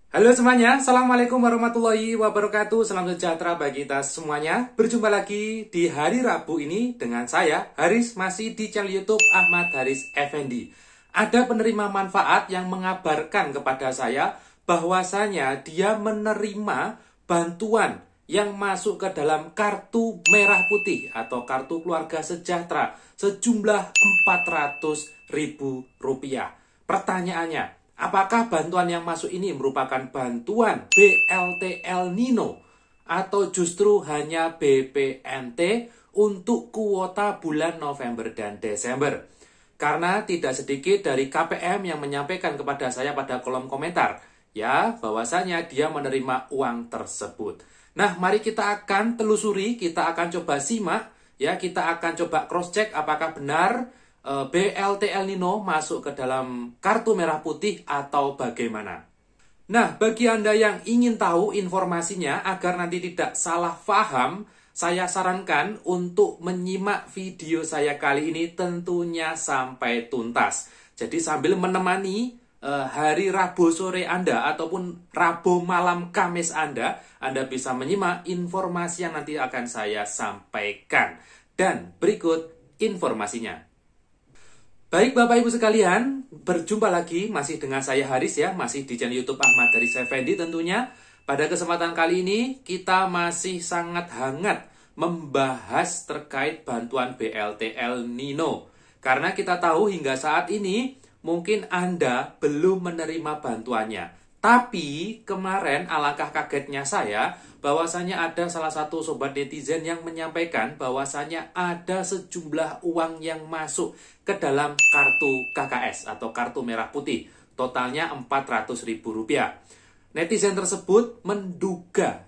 Halo semuanya, Assalamualaikum warahmatullahi wabarakatuh. Salam sejahtera bagi kita semuanya. Berjumpa lagi di hari Rabu ini dengan saya, Haris, masih di channel YouTube Ahmad Haris Effendi. Ada penerima manfaat yang mengabarkan kepada saya bahwasanya dia menerima bantuan yang masuk ke dalam kartu merah putih atau kartu keluarga sejahtera sejumlah Rp400.000. Pertanyaannya, apakah bantuan yang masuk ini merupakan bantuan BLT El Nino atau justru hanya BPNT untuk kuota bulan November dan Desember? Karena tidak sedikit dari KPM yang menyampaikan kepada saya pada kolom komentar, ya, bahwasanya dia menerima uang tersebut. Nah, mari kita akan telusuri, kita akan coba simak, ya, kita akan coba cross check apakah benar BLT El Nino masuk ke dalam kartu merah putih atau bagaimana. Nah, bagi Anda yang ingin tahu informasinya agar nanti tidak salah paham, saya sarankan untuk menyimak video saya kali ini tentunya sampai tuntas. Jadi sambil menemani hari Rabu sore Anda ataupun Rabu malam Kamis Anda bisa menyimak informasi yang nanti akan saya sampaikan. Dan berikut informasinya. Baik Bapak Ibu sekalian, berjumpa lagi masih dengan saya Haris ya, masih di channel YouTube Ahmad Haris Effendi tentunya. Pada kesempatan kali ini kita masih sangat hangat membahas terkait bantuan BLT El Nino. Karena kita tahu hingga saat ini mungkin Anda belum menerima bantuannya. Tapi kemarin alangkah kagetnya saya bahwasanya ada salah satu sobat netizen yang menyampaikan bahwasanya ada sejumlah uang yang masuk ke dalam kartu KKS atau kartu merah putih. Totalnya Rp400.000. Netizen tersebut menduga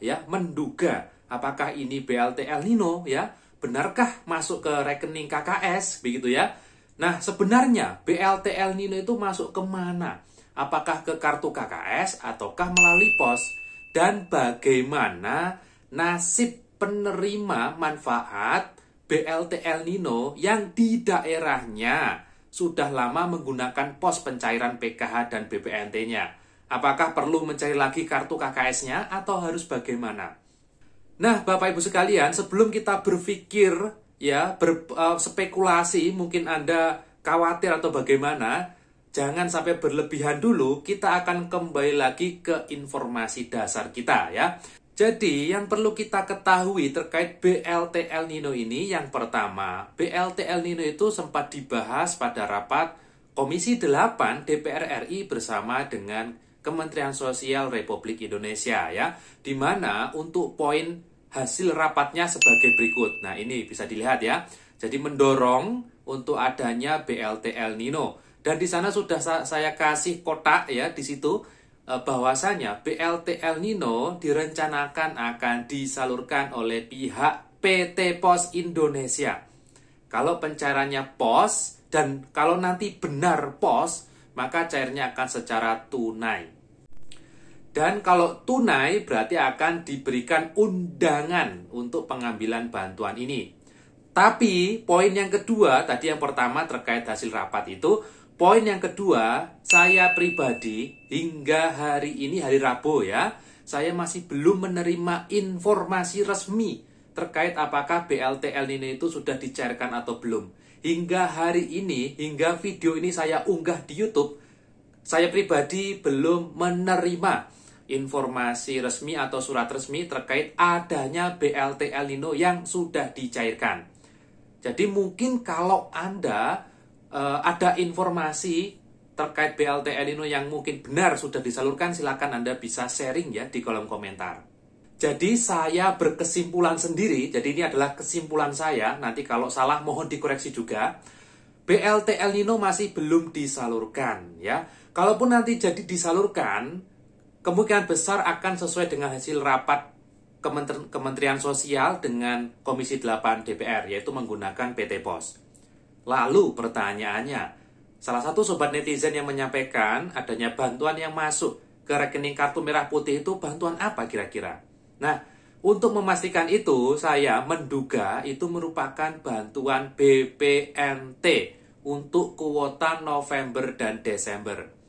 apakah ini BLT El Nino ya? Benarkah masuk ke rekening KKS begitu ya? Nah, sebenarnya BLT El Nino itu masuk kemana? Apakah ke kartu KKS ataukah melalui pos? Dan bagaimana nasib penerima manfaat BLT El Nino yang di daerahnya sudah lama menggunakan pos pencairan PKH dan BPNT-nya? Apakah perlu mencari lagi kartu KKS-nya atau harus bagaimana? Nah, Bapak Ibu sekalian, sebelum kita berpikir ya, berspekulasi, mungkin Anda khawatir atau bagaimana, jangan sampai berlebihan dulu, kita akan kembali lagi ke informasi dasar kita ya. Jadi yang perlu kita ketahui terkait BLT El Nino ini, yang pertama, BLT El Nino itu sempat dibahas pada rapat Komisi 8 DPR RI bersama dengan Kementerian Sosial Republik Indonesia ya. Di mana untuk poin hasil rapatnya sebagai berikut. Nah, ini bisa dilihat ya. Jadi mendorong untuk adanya BLT El Nino. Dan di sana sudah saya kasih kotak ya di situ bahwasanya BLT El Nino direncanakan akan disalurkan oleh pihak PT Pos Indonesia. Kalau pencairannya pos dan kalau nanti benar pos, maka cairnya akan secara tunai. Dan kalau tunai berarti akan diberikan undangan untuk pengambilan bantuan ini. Tapi poin yang kedua, tadi yang pertama terkait hasil rapat itu, poin yang kedua, saya pribadi hingga hari ini, hari Rabu ya, saya masih belum menerima informasi resmi terkait apakah BLT El Nino itu sudah dicairkan atau belum. Hingga hari ini, hingga video ini saya unggah di YouTube, saya pribadi belum menerima informasi resmi atau surat resmi terkait adanya BLT El Nino yang sudah dicairkan. Jadi mungkin kalau Anda ada informasi terkait BLT El Nino yang mungkin benar sudah disalurkan, silakan Anda bisa sharing ya di kolom komentar. Jadi saya berkesimpulan sendiri, jadi ini adalah kesimpulan saya, nanti kalau salah mohon dikoreksi juga. BLT El Nino masih belum disalurkan ya. Kalaupun nanti jadi disalurkan, kemungkinan besar akan sesuai dengan hasil rapat Kementerian Sosial dengan Komisi 8 DPR, yaitu menggunakan PT Pos. Lalu pertanyaannya, salah satu sobat netizen yang menyampaikan adanya bantuan yang masuk ke rekening kartu merah putih itu bantuan apa kira-kira? Nah, untuk memastikan itu, saya menduga itu merupakan bantuan BPNT untuk kuota November dan Desember.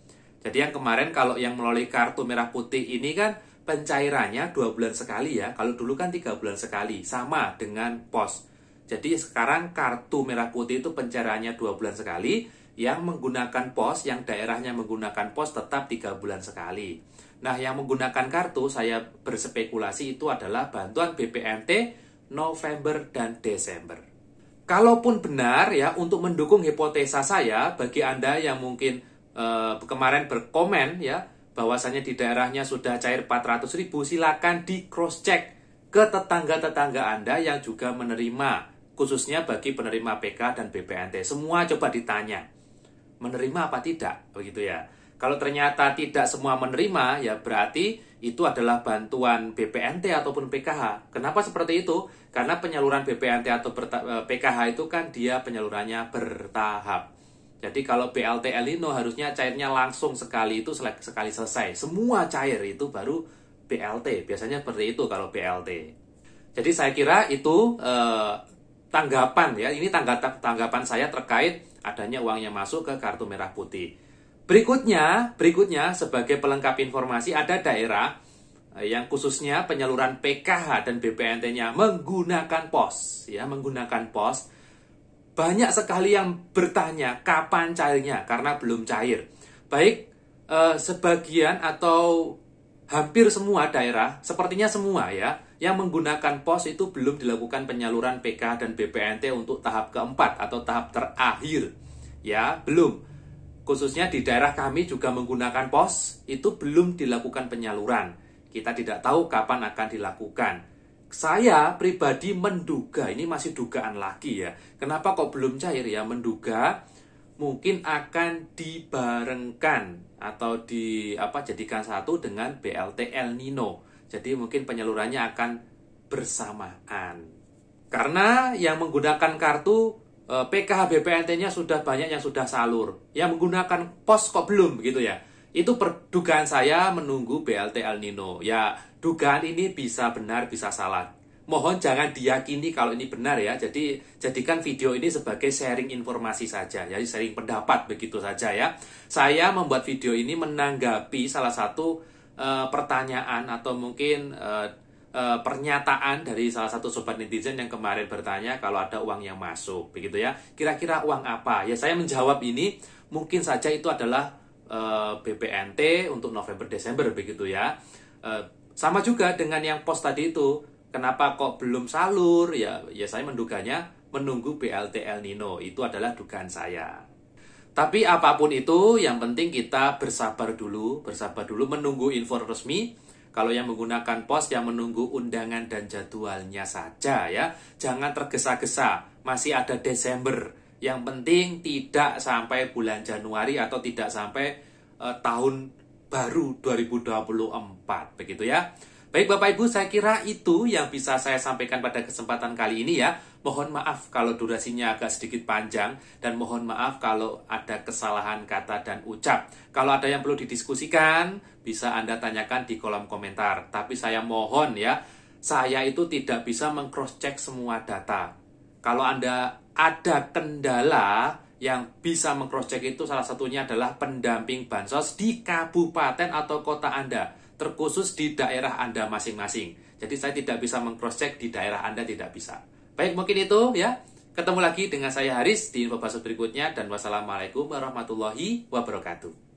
Jadi yang kemarin kalau yang melalui kartu merah putih ini kan pencairannya 2 bulan sekali ya. Kalau dulu kan 3 bulan sekali, sama dengan pos. Jadi sekarang kartu merah putih itu pencairannya 2 bulan sekali. Yang menggunakan pos, yang daerahnya menggunakan pos tetap 3 bulan sekali. Nah, yang menggunakan kartu, saya berspekulasi itu adalah bantuan BPNT November dan Desember. Kalaupun benar ya, untuk mendukung hipotesa saya, bagi Anda yang mungkin kemarin berkomen ya bahwasanya di daerahnya sudah cair 400.000, silakan di cross check ke tetangga-tetangga Anda yang juga menerima, khususnya bagi penerima PK dan BPNT. Semua coba ditanya, menerima apa tidak, begitu ya. Kalau ternyata tidak semua menerima, ya berarti itu adalah bantuan BPNT ataupun PKH. Kenapa seperti itu? Karena penyaluran BPNT atau PKH itu kan dia penyalurannya bertahap. Jadi kalau BLT El Nino harusnya cairnya langsung sekali, itu sekali selesai. Semua cair itu baru BLT. Biasanya seperti itu kalau BLT. Jadi saya kira itu tanggapan ya. Ini tanggapan saya terkait adanya uang yang masuk ke kartu merah putih. Berikutnya sebagai pelengkap informasi, ada daerah yang khususnya penyaluran PKH dan BPNT-nya menggunakan pos, ya, menggunakan pos. Banyak sekali yang bertanya kapan cairnya karena belum cair. Baik sebagian atau hampir semua daerah, sepertinya semua ya, yang menggunakan pos itu belum dilakukan penyaluran PKH dan BPNT untuk tahap keempat atau tahap terakhir. Ya, belum. Khususnya di daerah kami juga menggunakan pos, itu belum dilakukan penyaluran. Kita tidak tahu kapan akan dilakukan. Saya pribadi menduga, ini masih dugaan lagi ya, kenapa kok belum cair ya, menduga mungkin akan dibarengkan atau jadikan satu dengan BLT El Nino. Jadi mungkin penyalurannya akan bersamaan. Karena yang menggunakan kartu PKH BPNT-nya sudah banyak yang sudah salur. Yang menggunakan pos kok belum begitu ya. Itu dugaan saya menunggu BLT El Nino. Ya, dugaan ini bisa benar, bisa salah. Mohon jangan diyakini kalau ini benar ya. Jadi jadikan video ini sebagai sharing informasi saja. Jadi sharing pendapat begitu saja ya. Saya membuat video ini menanggapi salah satu pertanyaan atau mungkin pernyataan dari salah satu sobat netizen yang kemarin bertanya kalau ada uang yang masuk begitu ya. Kira-kira uang apa? Ya saya menjawab ini mungkin saja itu adalah BPNT untuk November Desember begitu ya. Sama juga dengan yang pos tadi itu, kenapa kok belum salur ya saya menduganya menunggu BLT El Nino, itu adalah dugaan saya. Tapi apapun itu yang penting kita bersabar dulu menunggu info resmi. Kalau yang menggunakan pos yang menunggu undangan dan jadwalnya saja ya, jangan tergesa-gesa, masih ada Desember. Yang penting tidak sampai bulan Januari atau tidak sampai tahun baru 2024 begitu ya. Baik Bapak Ibu, saya kira itu yang bisa saya sampaikan pada kesempatan kali ini ya. Mohon maaf kalau durasinya agak sedikit panjang dan mohon maaf kalau ada kesalahan kata dan ucap. Kalau ada yang perlu didiskusikan, bisa Anda tanyakan di kolom komentar. Tapi saya mohon ya, saya itu tidak bisa meng-cross-check semua data. Kalau Anda ada kendala yang bisa meng-cross-check itu salah satunya adalah pendamping bansos di kabupaten atau kota Anda, terkhusus di daerah Anda masing-masing. Jadi saya tidak bisa meng-cross-check di daerah Anda, tidak bisa. Baik, mungkin itu ya. Ketemu lagi dengan saya Haris di info berikutnya dan wassalamualaikum warahmatullahi wabarakatuh.